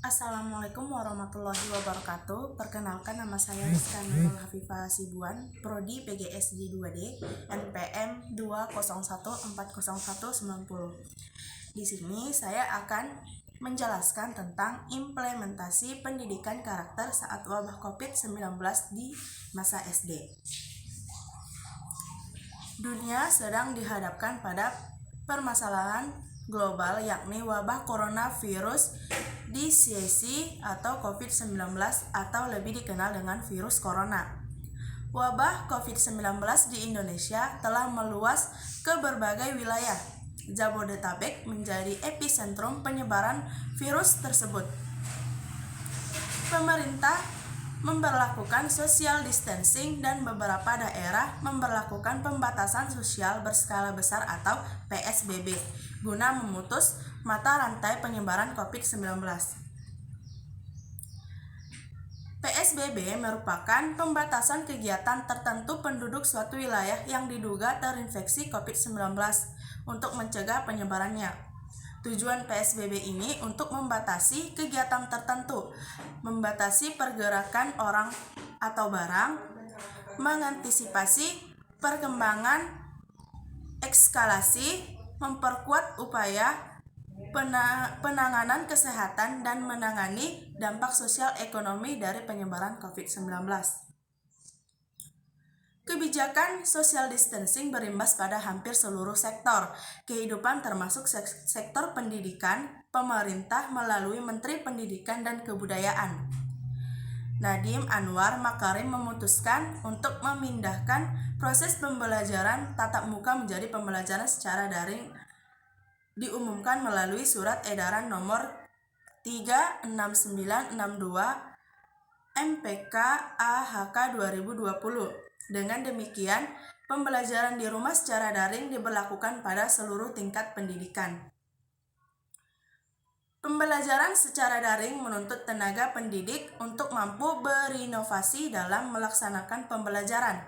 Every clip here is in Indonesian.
Assalamualaikum warahmatullahi wabarakatuh. Perkenalkan, nama saya Rizka Nurul Hafifah Sibuan, Prodi PGSD 2D, NPM 201401990. Di sini saya akan menjelaskan tentang implementasi pendidikan karakter saat wabah COVID-19 di masa SD. Dunia sedang dihadapkan pada permasalahan global, yakni wabah coronavirus disease atau COVID-19 atau lebih dikenal dengan virus corona. Wabah COVID-19 di Indonesia telah meluas ke berbagai wilayah. Jabodetabek menjadi epicentrum penyebaran virus tersebut. Pemerintah memberlakukan social distancing dan beberapa daerah memberlakukan pembatasan sosial berskala besar atau PSBB guna memutus mata rantai penyebaran COVID-19. PSBB merupakan pembatasan kegiatan tertentu penduduk suatu wilayah yang diduga terinfeksi COVID-19 untuk mencegah penyebarannya. Tujuan PSBB ini untuk membatasi kegiatan tertentu, membatasi pergerakan orang atau barang, mengantisipasi perkembangan eskalasi, memperkuat upaya penanganan kesehatan dan menangani dampak sosial ekonomi dari penyebaran COVID-19. Kebijakan social distancing berimbas pada hampir seluruh sektor kehidupan termasuk sektor pendidikan. Pemerintah melalui Menteri Pendidikan dan Kebudayaan Nadiem Anwar Makarim memutuskan untuk memindahkan proses pembelajaran tatap muka menjadi pembelajaran secara daring, diumumkan melalui Surat Edaran Nomor 36962 MPK AHK 2020. Dengan demikian, pembelajaran di rumah secara daring diberlakukan pada seluruh tingkat pendidikan. Pembelajaran secara daring menuntut tenaga pendidik untuk mampu berinovasi dalam melaksanakan pembelajaran.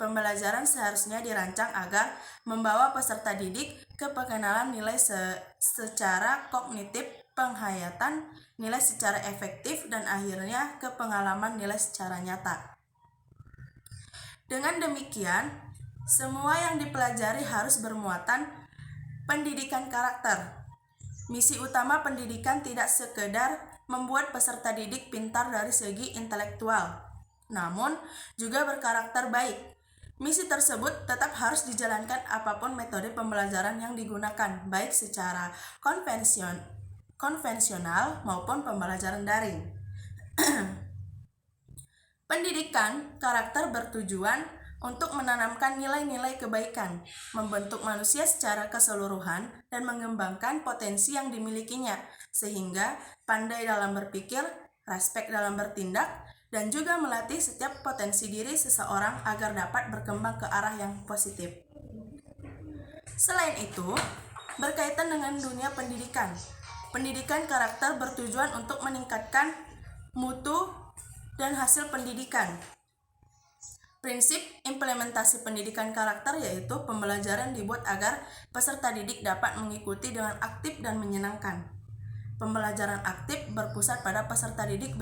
Pembelajaran seharusnya dirancang agar membawa peserta didik ke pengenalan nilai secara kognitif, penghayatan nilai secara efektif, dan akhirnya ke pengalaman nilai secara nyata. Dengan demikian, semua yang dipelajari harus bermuatan pendidikan karakter. Misi utama pendidikan tidak sekedar membuat peserta didik pintar dari segi intelektual, namun juga berkarakter baik. Misi tersebut tetap harus dijalankan apapun metode pembelajaran yang digunakan, baik secara konvensional maupun pembelajaran daring. Pendidikan karakter bertujuan untuk menanamkan nilai-nilai kebaikan, membentuk manusia secara keseluruhan, dan mengembangkan potensi yang dimilikinya, sehingga pandai dalam berpikir, respek dalam bertindak, dan juga melatih setiap potensi diri seseorang agar dapat berkembang ke arah yang positif. Selain itu, berkaitan dengan dunia pendidikan, pendidikan karakter bertujuan untuk meningkatkan mutu dan hasil pendidikan. Prinsip implementasi pendidikan karakter yaitu pembelajaran dibuat agar peserta didik dapat mengikuti dengan aktif dan menyenangkan. Pembelajaran aktif berpusat pada peserta didik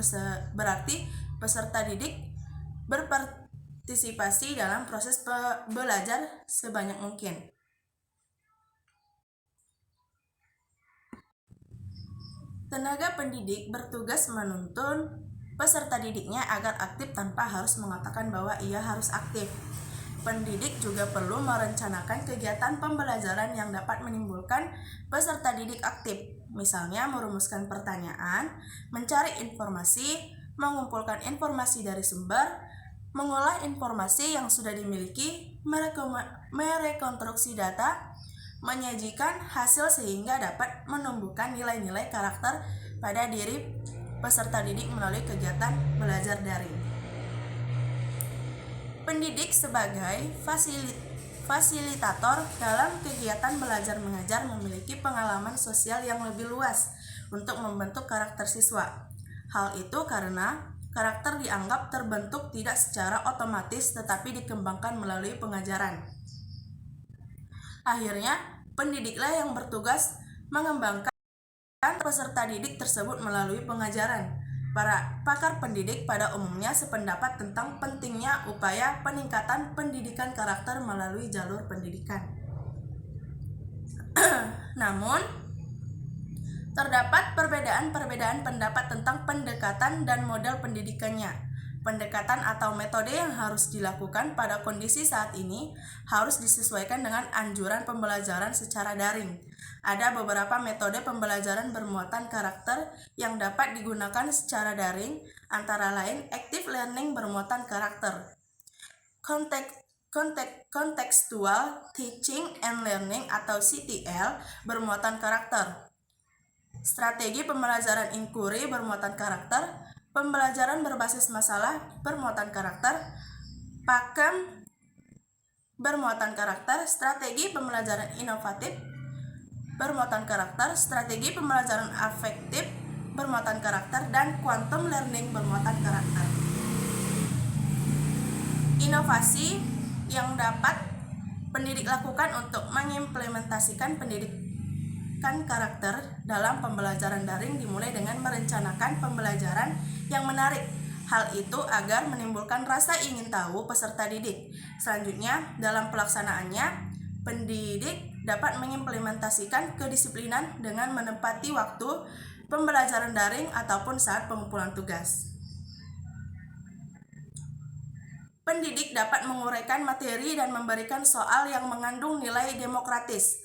berarti peserta didik berpartisipasi dalam proses belajar sebanyak mungkin. Tenaga pendidik bertugas menuntun peserta didiknya agar aktif tanpa harus mengatakan bahwa ia harus aktif. Pendidik juga perlu merencanakan kegiatan pembelajaran yang dapat menimbulkan peserta didik aktif, misalnya merumuskan pertanyaan, mencari informasi, mengumpulkan informasi dari sumber, mengolah informasi yang sudah dimiliki, merekonstruksi data, menyajikan hasil sehingga dapat menumbuhkan nilai-nilai karakter pada diri peserta didik melalui kegiatan belajar daring. Pendidik sebagai fasilitator dalam kegiatan belajar mengajar memiliki pengalaman sosial yang lebih luas untuk membentuk karakter siswa. Hal itu karena karakter dianggap terbentuk tidak secara otomatis tetapi dikembangkan melalui pengajaran. Akhirnya, pendidiklah yang bertugas mengembangkan peserta didik tersebut melalui pengajaran. Para pakar pendidik pada umumnya sependapat tentang pentingnya upaya peningkatan pendidikan karakter melalui jalur pendidikan. Namun, terdapat perbedaan-perbedaan pendapat tentang pendekatan dan model pendidikannya. Pendekatan atau metode yang harus dilakukan pada kondisi saat ini harus disesuaikan dengan anjuran pembelajaran secara daring. Ada beberapa metode pembelajaran bermuatan karakter yang dapat digunakan secara daring, antara lain active learning bermuatan karakter, contextual teaching and learning atau CTL bermuatan karakter, strategi pembelajaran inquiry bermuatan karakter, pembelajaran berbasis masalah bermuatan karakter, pakem bermuatan karakter, strategi pembelajaran inovatif bermuatan karakter, strategi pembelajaran afektif bermuatan karakter, dan quantum learning bermuatan karakter. Inovasi yang dapat pendidik lakukan untuk mengimplementasikan pendidikan karakter dalam pembelajaran daring dimulai dengan merencanakan pembelajaran yang menarik. Hal itu agar menimbulkan rasa ingin tahu peserta didik. Selanjutnya, dalam pelaksanaannya, pendidik dapat mengimplementasikan kedisiplinan dengan menempati waktu pembelajaran daring ataupun saat pengumpulan tugas. Pendidik dapat menguraikan materi dan memberikan soal yang mengandung nilai demokratis,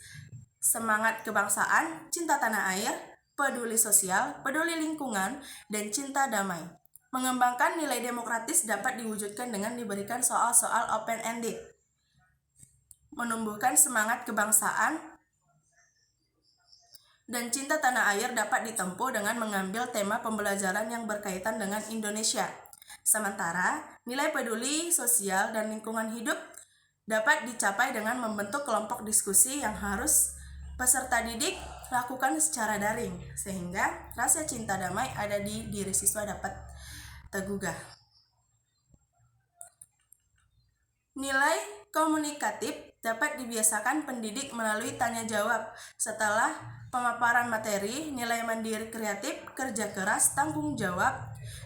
semangat kebangsaan, cinta tanah air, peduli sosial, peduli lingkungan, dan cinta damai. Mengembangkan nilai demokratis dapat diwujudkan dengan diberikan soal-soal open-ended. Menumbuhkan semangat kebangsaan dan cinta tanah air dapat ditempuh dengan mengambil tema pembelajaran yang berkaitan dengan Indonesia. Sementara, nilai peduli sosial dan lingkungan hidup dapat dicapai dengan membentuk kelompok diskusi yang harus peserta didik lakukan secara daring, sehingga rasa cinta damai ada di diri siswa dapat tergugah. Nilai komunikatif dapat dibiasakan pendidik melalui tanya jawab. Setelah pemaparan materi, nilai mandiri kreatif, kerja keras, tanggung jawab,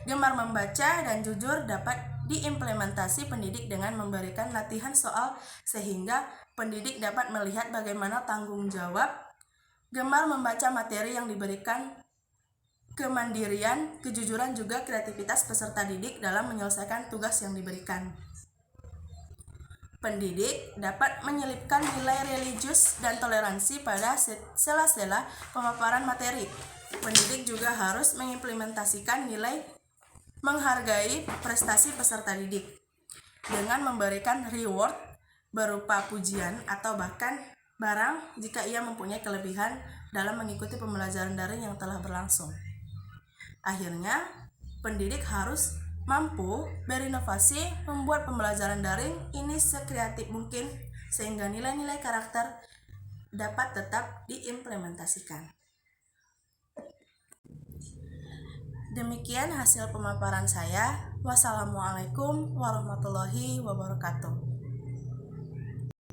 gemar membaca, dan jujur dapat diimplementasi pendidik dengan memberikan latihan soal sehingga pendidik dapat melihat bagaimana tanggung jawab, gemar membaca materi yang diberikan, kemandirian, kejujuran, juga kreativitas peserta didik dalam menyelesaikan tugas yang diberikan. Pendidik dapat menyelipkan nilai religius dan toleransi pada sela-sela pemaparan materi. Pendidik juga harus mengimplementasikan nilai menghargai prestasi peserta didik dengan memberikan reward berupa pujian atau bahkan barang jika ia mempunyai kelebihan dalam mengikuti pembelajaran daring yang telah berlangsung. Akhirnya, pendidik harus mampu berinovasi membuat pembelajaran daring ini sekreatif mungkin sehingga nilai-nilai karakter dapat tetap diimplementasikan. Demikian hasil pemaparan saya. Wassalamualaikum warahmatullahi wabarakatuh.